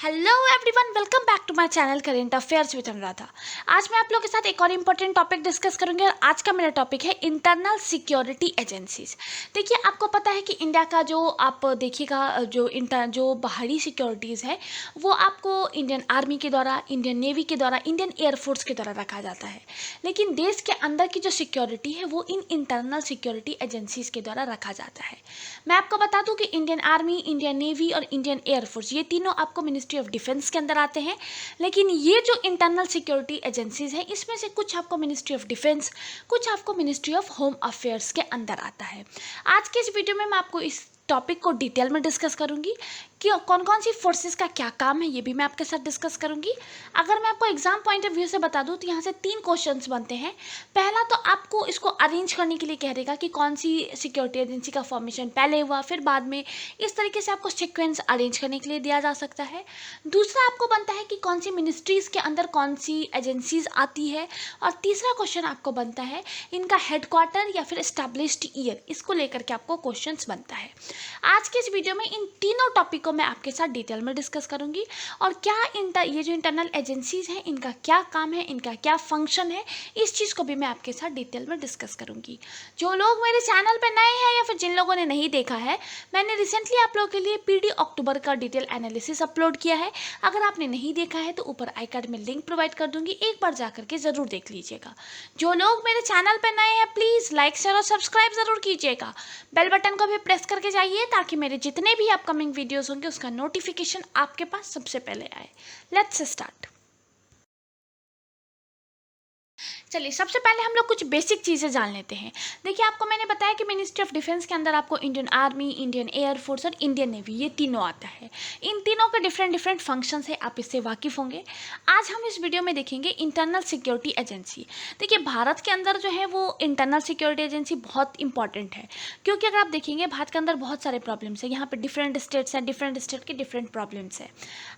Hello everyone, welcome back to my channel current affairs with Anuradha. आज मैं आप लोगों के साथ एक और इम्पोर्टेंट टॉपिक डिस्कस करूंगी और आज का मेरा टॉपिक है इंटरनल सिक्योरिटी एजेंसीज। देखिए, आपको पता है कि इंडिया का जो आप देखिएगा जो बाहरी सिक्योरिटीज़ है वो आपको इंडियन आर्मी के द्वारा, इंडियन नेवी के द्वारा, इंडियन एयरफोर्स के द्वारा रखा जाता है। लेकिन देश के अंदर की जो सिक्योरिटी है वो इन इंटरनल सिक्योरिटी एजेंसीज के द्वारा रखा जाता है। मैं आपको बता दूं कि इंडियन आर्मी, इंडियन नेवी और इंडियन एयरफोर्स ये तीनों आपको मिनिस्ट्री ऑफ डिफेंस के अंदर आते हैं। लेकिन ये जो इंटरनल सिक्योरिटी एजेंसीज हैं इसमें से कुछ आपको मिनिस्ट्री ऑफ डिफेंस, कुछ आपको मिनिस्ट्री ऑफ होम अफेयर्स के अंदर आता है। आज के इस वीडियो में मैं आपको इस टॉपिक को डिटेल में डिस्कस करूंगी कि कौन कौन सी फोर्सेस का क्या काम है, ये भी मैं आपके साथ डिस्कस करूंगी। अगर मैं आपको एग्जाम पॉइंट ऑफ व्यू से बता दूं तो यहाँ से 3 क्वेश्चंस बनते हैं। पहला तो आपको इसको अरेंज करने के लिए कह देगा कि कौन सी सिक्योरिटी एजेंसी का फॉर्मेशन पहले हुआ फिर बाद में, इस तरीके से आपको सीक्वेंस अरेंज करने के लिए दिया जा सकता है। दूसरा आपको बनता है कि कौन सी मिनिस्ट्रीज के अंदर कौन सी एजेंसीज आती है। और तीसरा क्वेश्चन आपको बनता है इनका हेडक्वार्टर या फिर एस्टैब्लिश्ड ईयर, इसको लेकर के आपको क्वेश्चन बनता है। आज के इस वीडियो में इन तीनों टॉपिक को मैं आपके साथ डिटेल में डिस्कस करूंगी और क्या ये जो इंटरनल एजेंसीज हैं इनका क्या काम है, इनका क्या फंक्शन है, इस चीज़ को भी मैं आपके साथ डिटेल में डिस्कस करूंगी। जो लोग मेरे चैनल पे नए हैं या फिर जिन लोगों ने नहीं देखा है, मैंने रिसेंटली आप लोगों के लिए पीडी अक्टूबर का डिटेल एनालिसिस अपलोड किया है। अगर आपने नहीं देखा है तो ऊपर आई कार्ड में लिंक प्रोवाइड कर दूंगी, एक बार जा करके ज़रूर देख लीजिएगा। जो लोग मेरे चैनल पर नए हैं प्लीज़ लाइक शेयर और सब्सक्राइब ज़रूर कीजिएगा। बेल बटन को भी प्रेस करके जाइए ताकि मेरे जितने भी अपकमिंग वीडियोस होंगे उसका नोटिफिकेशन आपके पास सबसे पहले आए। Let's start. चलिए, सबसे पहले हम लोग कुछ बेसिक चीज़ें जान लेते हैं। देखिए, आपको मैंने बताया कि मिनिस्ट्री ऑफ डिफेंस के अंदर आपको इंडियन आर्मी, इंडियन एयरफोर्स और इंडियन नेवी ये तीनों आता है। इन तीनों के डिफरेंट डिफरेंट फंक्शंस है, आप इससे वाकिफ़ होंगे। आज हम इस वीडियो में देखेंगे इंटरनल सिक्योरिटी एजेंसी। देखिए, भारत के अंदर जो है वो इंटरनल सिक्योरिटी एजेंसी बहुत इंपॉर्टेंट है, क्योंकि अगर आप देखेंगे भारत के अंदर बहुत सारे प्रॉब्लम्स है। यहाँ पर डिफरेंट स्टेट्स हैं, डिफरेंट स्टेट के डिफरेंट प्रॉब्लम्स है।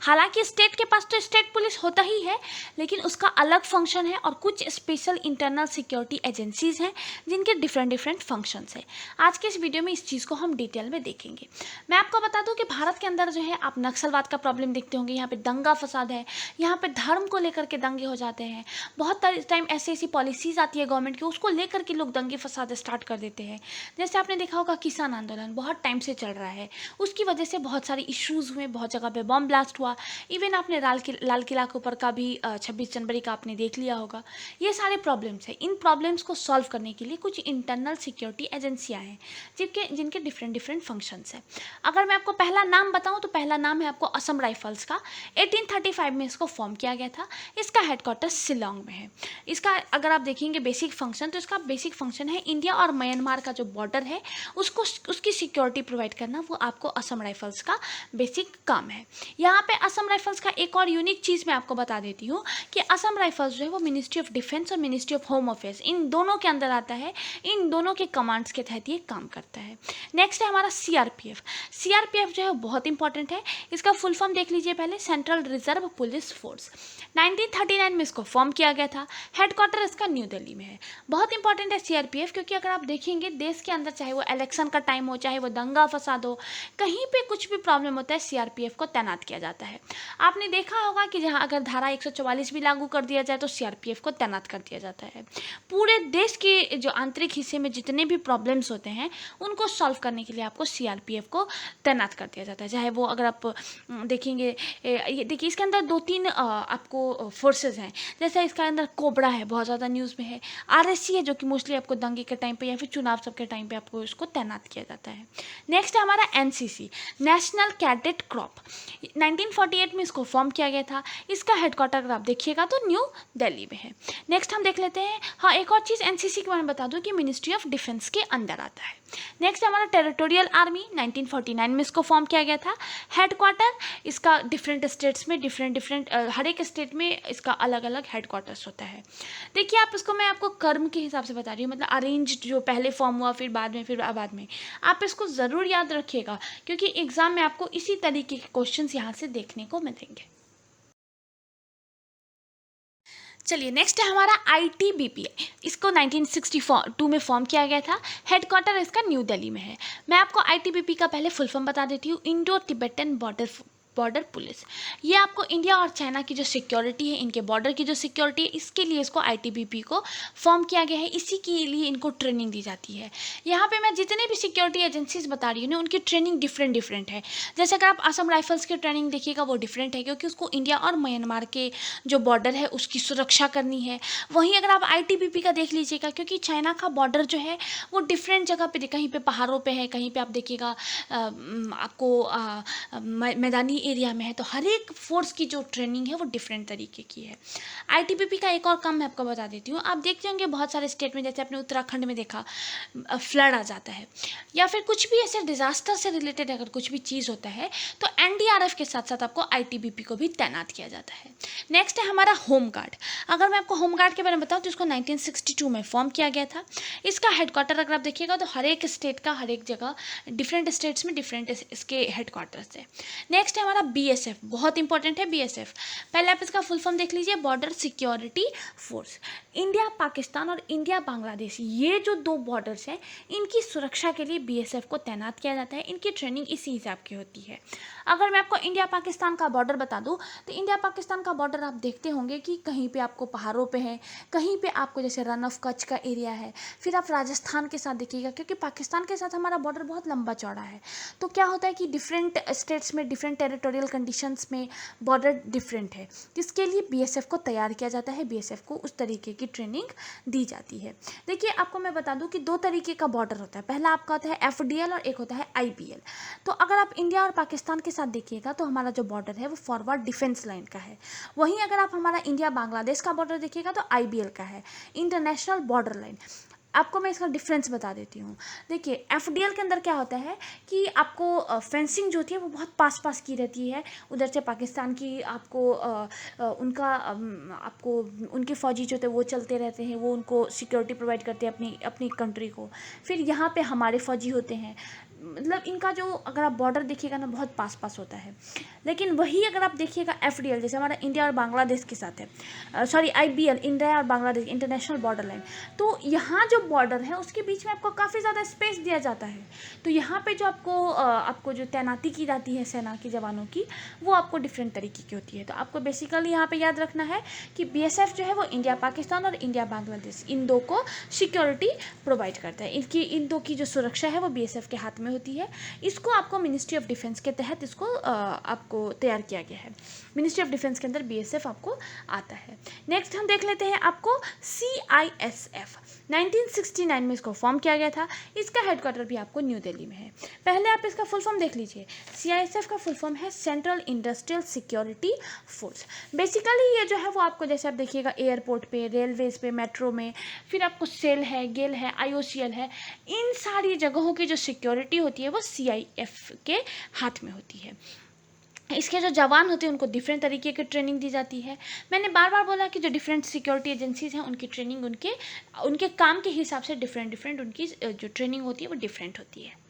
हालांकि स्टेट के पास तो स्टेट पुलिस होता ही है, लेकिन उसका अलग फंक्शन है और कुछ स्पेशल इंटरनल सिक्योरिटी एजेंसीज हैं जिनके डिफरेंट डिफरेंट फंक्शंस हैं। आज के इस वीडियो में इस चीज़ को हम डिटेल में देखेंगे। मैं आपको बता दूं कि भारत के अंदर जो है आप नक्सलवाद का प्रॉब्लम देखते होंगे। यहाँ पे दंगा फसाद है, यहाँ पे धर्म को लेकर के दंगे हो जाते हैं। बहुत टाइम ऐसी पॉलिसीज आती है गवर्नमेंट की, उसको लेकर के लोग दंगे फसाद स्टार्ट कर देते हैं। जैसे आपने देखा होगा किसान आंदोलन बहुत टाइम से चल रहा है, उसकी वजह से बहुत सारे इश्यूज हुए, बहुत जगह पे बम ब्लास्ट हुआ। इवन आपने लाल किला के ऊपर का भी 26 जनवरी का आपने देख लिया होगा। ये सारे प्रॉब्लम्स है। इन प्रॉब्लम्स को सॉल्व करने के लिए कुछ इंटरनल सिक्योरिटी एजेंसियां हैं जिनके डिफरेंट डिफरेंट फंक्शंस हैं। अगर मैं आपको पहला नाम बताऊं तो पहला नाम है आपको असम राइफल्स का। 1835 में इसको फॉर्म किया गया था। इसका हेडक्वार्टर शिलोंग में है। इसका अगर आप देखेंगे बेसिक फंक्शन, तो इसका बेसिक फंक्शन है इंडिया और म्यांमार का जो बॉर्डर है उसकी सिक्योरिटी प्रोवाइड करना, वो आपको असम राइफल्स का बेसिक काम है। यहाँ पे असम राइफल्स का एक और यूनिक चीज़ मैं आपको बता देती हूँ कि असम राइफल्स जो है वो मिनिस्ट्री ऑफ डिफेंस और ministry of home affairs in दोनों के अंदर आता है। इन दोनों के कमांड्स के तहत ये काम करता है। नेक्स्ट है हमारा सीआरपीएफ। सीआरपीएफ जो है बहुत इंपॉर्टेंट है। इसका फुल फॉर्म देख लीजिए पहले, सेंट्रल रिजर्व पुलिस फोर्स। 1939 में इसको फॉर्म किया गया था। हेडक्वार्टर इसका न्यू दिल्ली में है। बहुत इंपॉर्टेंट है सीआरपीएफ, क्योंकि अगर आप देखेंगे देश के अंदर चाहे वो इलेक्शन का टाइम हो, चाहे वो दंगा फसाद हो, कहीं पे कुछ भी प्रॉब्लम होता है सीआरपीएफ को तैनात किया जाता है। आपने देखा होगा कि जहाँ अगर धारा 144 भी लागू कर दिया जाए तो सीआरपीएफ को तैनात कर दिया जाता है। पूरे देश के जो आंतरिक हिस्से में जितने भी प्रॉब्लम्स होते हैं उनको सॉल्व करने के लिए आपको सीआरपीएफ को तैनात कर दिया जाता है। चाहे वो अगर आप देखेंगे, ये देखिए इसके अंदर 2-3 आपको फोर्सेस हैं। जैसे इसके अंदर कोबरा है, बहुत ज़्यादा न्यूज़ में है। आरएससी है जो कि मोस्टली आपको दंगे के टाइम पे या फिर चुनाव सब के टाइम पे आपको इसको तैनात किया जाता है। नेक्स्ट है हमारा एनसीसी, नेशनल कैडेट क्रॉप। 1948 में इसको फॉर्म किया गया था। इसका हेडक्वार्टर अगर आप देखिएगा तो न्यू दिल्ली में है। नेक्स्ट हम देख लेते हैं, हाँ एक और चीज़ एनसीसी के बारे में बता दूं कि मिनिस्ट्री ऑफ डिफेंस के अंदर आता है। नेक्स्ट हमारा टेरिटोरियल आर्मी, 1949 में इसको फॉर्म किया गया था। हेडक्वार्टर इसका डिफरेंट स्टेट्स में डिफरेंट हर एक स्टेट में इसका अलग अलग हेडक्वार्टर्स होता है। देखिए, आप इसको मैं आपको कर्म के हिसाब से बता रही हूँ, मतलब अरेंज जो पहले फॉर्म हुआ फिर बाद में आप इसको ज़रूर याद रखिएगा, क्योंकि एग्जाम में आपको इसी तरीके के क्वेश्चन यहाँ से देखने को मिलेंगे। चलिए, नेक्स्ट है हमारा आईटीबीपी। इसको 1962 में फॉर्म किया गया था। हेडक्वार्टर इसका न्यू दिल्ली में है। मैं आपको आईटीबीपी का पहले फुल फॉर्म बता देती हूँ, Indo Tibetan border border police. ये आपको इंडिया और चाइना की जो सिक्योरिटी है, इनके बॉर्डर की जो सिक्योरिटी है, इसके लिए इसको आईटीबीपी को फॉर्म किया गया है, इसी के लिए इनको ट्रेनिंग दी जाती है। यहाँ पे मैं जितने भी सिक्योरिटी एजेंसीज बता रही हूँ ना, उनकी ट्रेनिंग डिफरेंट डिफरेंट है। जैसे अगर आप असम राइफल्स की ट्रेनिंग देखिएगा, वो डिफरेंट है, क्योंकि उसको इंडिया और म्यांमार के जो बॉर्डर है उसकी सुरक्षा करनी है। वहीं अगर आप आईटीबीपी का देख लीजिएगा, क्योंकि चाइना का बॉर्डर जो है वो डिफरेंट जगह पे, कहीं पे पहाड़ों पे है, कहीं पे आप देखिएगा आपको मैदानी एरिया में है। तो हर एक फोर्स की जो ट्रेनिंग है वो डिफरेंट तरीके की है। आईटीबीपी का एक और काम मैं आपको बता देती हूँ। आप देखते होंगे बहुत सारे स्टेट में, जैसे आपने उत्तराखंड में देखा फ्लड आ जाता है, या फिर कुछ भी ऐसे डिजास्टर से रिलेटेड अगर कुछ भी चीज़ होता है, तो एनडीआरएफ के साथ साथ आपको आईटीबीपी को भी तैनात किया जाता है। नेक्स्ट है हमारा होम गार्ड। अगर मैं आपको होम गार्ड के बारे में बताऊँ तो इसको 1962 में फॉर्म किया गया था। इसका हेडक्वार्टर अगर आप देखिएगा तो हर एक स्टेट का, हर एक जगह डिफरेंट स्टेट्स में डिफरेंट इसके हेडक्वार्टर्स है। नेक्स्ट है हमारा बीएसएफ, बहुत इंपॉर्टेंट है बीएसएफ। पहले आप इसका फुल फॉर्म देख लीजिए, border security force. India Pakistan और इंडिया बांग्लादेश, ये जो दो बॉर्डर्स हैं, इनकी सुरक्षा के लिए बीएसएफ को तैनात किया जाता है। इनकी ट्रेनिंग इसी हिसाब की होती है। अगर मैं आपको इंडिया पाकिस्तान का बॉर्डर बता दूं, तो इंडिया पाकिस्तान का बॉर्डर आप देखते होंगे कि कहीं पे आपको पहाड़ों पे है, कहीं पे आपको जैसे रन ऑफ कच्छ का एरिया है, फिर आप राजस्थान के साथ देखिएगा, क्योंकि पाकिस्तान के साथ हमारा बॉर्डर बहुत लंबा चौड़ा है। तो क्या होता है कि डिफरेंट स्टेट्स में डिफरेंट टेरिटोरियल कंडीशंस में बॉर्डर डिफरेंट है, जिसके लिए बीएसएफ को तैयार किया जाता है, बीएसएफ को उस तरीके की ट्रेनिंग दी जाती है। देखिए आपको मैं बता दूं कि दो तरीके का बॉर्डर होता है। पहला आपका होता है एफडीएल और एक होता है आईबीएल। तो अगर आप इंडिया और पाकिस्तान के साथ देखिएगा तो हमारा जो बॉर्डर है वो फॉरवर्ड डिफेंस लाइन का है। वहीं अगर आप हमारा इंडिया बांग्लादेश का बॉर्डर देखिएगा तो आईबीएल का है, इंटरनेशनल बॉर्डर लाइन। आपको मैं इसका डिफरेंस बता देती हूँ। देखिए एफडीएल के अंदर क्या होता है कि आपको फेंसिंग जो होती है वो बहुत पास पास की रहती है। उधर से पाकिस्तान की आपको आपको उनके फ़ौजी जो होते हैं वो चलते रहते हैं, वो उनको सिक्योरिटी प्रोवाइड करते हैं अपनी अपनी कंट्री को। फिर यहाँ पे हमारे फ़ौजी होते हैं, मतलब इनका जो अगर आप बॉर्डर देखिएगा ना बहुत पास पास होता है। लेकिन वही अगर आप देखिएगा एफडीएल, जैसे हमारा इंडिया और बांग्लादेश के साथ है, सॉरी आईबीएल, इंडिया और बांग्लादेश इंटरनेशनल बॉर्डर लाइन, तो यहाँ जो बॉर्डर है उसके बीच में आपको काफ़ी ज़्यादा स्पेस दिया जाता है। तो यहाँ पे जो आपको जो तैनाती की जाती है सेना के जवानों की, वो आपको डिफरेंट तरीके की होती है। तो आपको बेसिकली यहाँ पे याद रखना है कि बीएसएफ जो है वो इंडिया पाकिस्तान और इंडिया बांग्लादेश इन दो को सिक्योरिटी प्रोवाइड करता है। इन दो की जो सुरक्षा है वो बीएसएफ के हाथ में होती है। इसको आपको मिनिस्ट्री ऑफ डिफेंस के तहत इसको आपको तैयार किया गया है। मिनिस्ट्री ऑफ डिफेंस के अंदर बीएसएफ आपको आता है। नेक्स्ट हम देख लेते हैं आपको सीआईएसएफ। 1969 में इसको फॉर्म किया गया था। इसका हेडक्वार्टर भी आपको न्यू दिल्ली में है। पहले आप इसका फुल फॉर्म देख लीजिए। सीआईएसएफ का फुल फॉर्म है central industrial security force. Basically ये जो है वो आपको जैसे आप देखिएगा एयरपोर्ट पे, रेलवेज पे, मेट्रो में, फिर आपको सेल है, गेल है, आईओसीएल है, इन सारी जगहों की जो सिक्योरिटी होती है वो सीआईएफ के हाथ में होती है। इसके जो जवान होते हैं उनको डिफरेंट तरीके की ट्रेनिंग दी जाती है। मैंने बार बार बोला कि जो डिफरेंट सिक्योरिटी एजेंसीज हैं उनकी ट्रेनिंग उनके काम के हिसाब से डिफरेंट उनकी जो ट्रेनिंग होती है वो डिफरेंट होती है।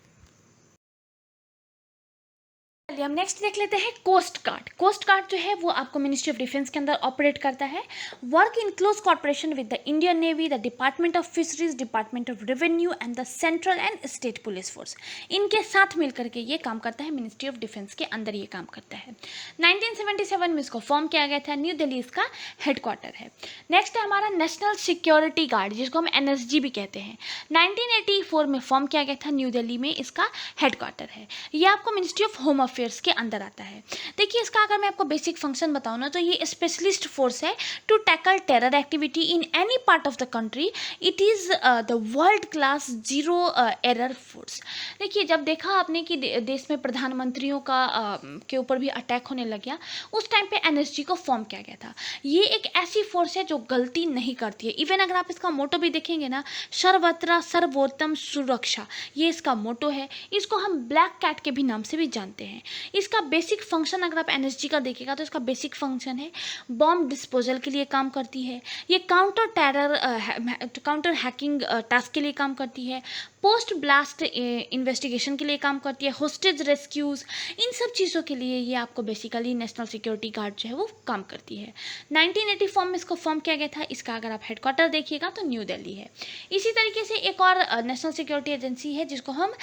हम नेक्स्ट देख लेते हैं कोस्ट गार्ड। कोस्ट गार्ड जो है वो आपको मिनिस्ट्री ऑफ डिफेंस के अंदर ऑपरेट करता है। Work in close corporation with the Indian navy, the department of fisheries, department of revenue and the central and state police force. इनके साथ मिलकर के ये काम करता है, मिनिस्ट्री ऑफ डिफेंस के अंदर ये काम करता है। 1977 में इसको फॉर्म किया गया था, न्यू दिल्ली इसका हेडक्वार्टर है। नेक्स्ट है हमारा नेशनल सिक्योरिटी गार्ड, जिसको हम एनएसजी भी कहते हैं। 1984 में फॉर्म किया गया था, न्यू दिल्ली में इसका हेडक्वार्टर है। ये आपको मिनिस्ट्री ऑफ होम अफेयर्स के अंदर आता है। देखिए इसका अगर मैं आपको बेसिक फंक्शन बताऊं ना, तो ये स्पेशलिस्ट फोर्स है to tackle terror activity in any part of the country. It is the world class zero error force. देखिए जब देखा आपने कि देश में प्रधानमंत्रियों के ऊपर भी अटैक होने लग गया, उस टाइम पे एनएसजी को फॉर्म किया गया था। ये एक ऐसी फोर्स है जो गलती नहीं करती है। इवन अगर आप इसका मोटो भी देखेंगे ना, सर्वत्र सर्वोत्तम सुरक्षा, ये इसका मोटो है। इसको हम ब्लैक कैट के भी नाम से भी जानते हैं। इसका बेसिक फंक्शन अगर आप एनएसजी का देखिएगा तो इसका बेसिक फंक्शन है बॉम्ब डिस्पोजल के लिए काम करती है, ये काउंटर हैकिंग टास्क के लिए काम करती है, पोस्ट ब्लास्ट इन्वेस्टिगेशन के लिए काम करती है, होस्टेज रेस्क्यूज़, इन सब चीज़ों के लिए ये आपको बेसिकली नेशनल सिक्योरिटी गार्ड जो है वो काम करती है। 1984 में इसको फॉर्म किया गया था। इसका अगर आप हेडक्वार्टर देखिएगा तो न्यू दिल्ली है। इसी तरीके से एक और नेशनल सिक्योरिटी एजेंसी है जिसको हम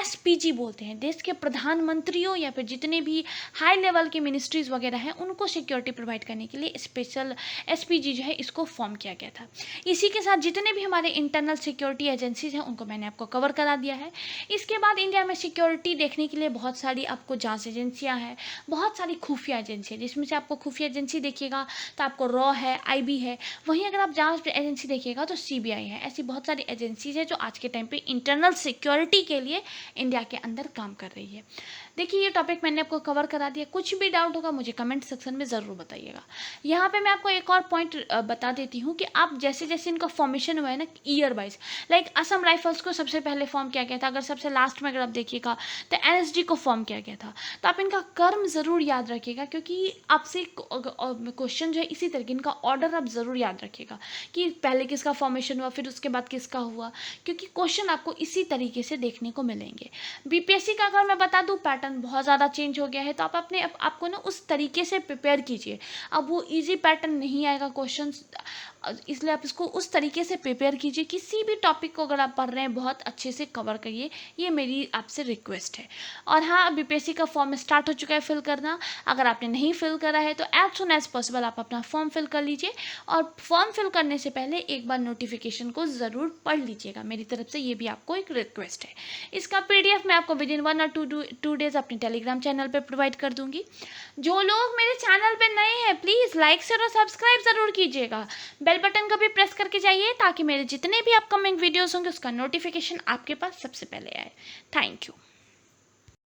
SPG बोलते हैं। देश के प्रधानमंत्रियों या फिर जितने भी हाई लेवल के मिनिस्ट्रीज़ वगैरह हैं उनको सिक्योरिटी प्रोवाइड करने के लिए स्पेशल SPG जो है इसको फॉर्म किया गया था। इसी के साथ जितने भी हमारे इंटरनल सिक्योरिटी एजेंसीज हैं उनको मैंने आपको कवर करा दिया है। इसके बाद इंडिया में सिक्योरिटी देखने के लिए बहुत सारी आपको जांच एजेंसियां हैं, बहुत सारी खुफिया एजेंसी है, जिसमें से आपको खुफिया एजेंसी देखिएगा तो आपको रॉ है, IB है। वहीं अगर आप जांच एजेंसी देखिएगा तो CBI है। ऐसी बहुत सारी एजेंसीज है जो आज के टाइम पे इंटरनल सिक्योरिटी के लिए इंडिया के अंदर काम कर रही है। देखिए ये टॉपिक मैंने आपको कवर करा दिया। कुछ भी डाउट होगा मुझे कमेंट सेक्शन में ज़रूर बताइएगा। यहाँ पे मैं आपको एक और पॉइंट बता देती हूँ कि आप जैसे जैसे इनका फॉर्मेशन हुआ है ना year wise, like Assam rifles को सबसे पहले फॉर्म किया गया था। अगर सबसे लास्ट में अगर आप देखिएगा तो NSD को फॉर्म किया गया था। तो आप इनका कर्म ज़रूर याद रखिएगा, क्योंकि आपसे क्वेश्चन जो है इसी तरीके इनका ऑर्डर आप ज़रूर याद रखिएगा कि पहले किसका फॉर्मेशन हुआ फिर उसके बाद किसका हुआ, क्योंकि क्वेश्चन आपको इसी तरीके से देखने को मिलेंगे। BPSC का अगर मैं बता दूँ पैटर्न बहुत ज़्यादा चेंज हो गया है, तो आप अपने आपको ना उस तरीके से प्रिपेयर कीजिए। अब वो इजी पैटर्न नहीं आएगा क्वेश्चन, इसलिए आप इसको उस तरीके से प्रिपेयर कीजिए। किसी भी टॉपिक को अगर आप पढ़ रहे हैं बहुत अच्छे से कवर करिए, ये मेरी आपसे रिक्वेस्ट है। और हाँ, BPSC का फॉर्म स्टार्ट हो चुका है फिल करना। अगर आपने नहीं फिल करा है तो एज सुन एज पॉसिबल आप अपना फॉर्म फिल कर लीजिए, और फॉर्म फिल करने से पहले एक बार नोटिफिकेशन को ज़रूर पढ़ लीजिएगा। मेरी तरफ से ये भी आपको एक रिक्वेस्ट है। इसका PDF मैं आपको विद इन 1 और 2 डेज अपने टेलीग्राम चैनल पर प्रोवाइड कर दूंगी। जो लोग मेरे चैनल पर नए हैं प्लीज़ लाइक शेयर और सब्सक्राइब ज़रूर कीजिएगा। बेल बटन को भी प्रेस करके जाइए ताकि मेरे जितने भी अपकमिंग वीडियोस होंगे उसका नोटिफिकेशन आपके पास सबसे पहले आए। Thank you.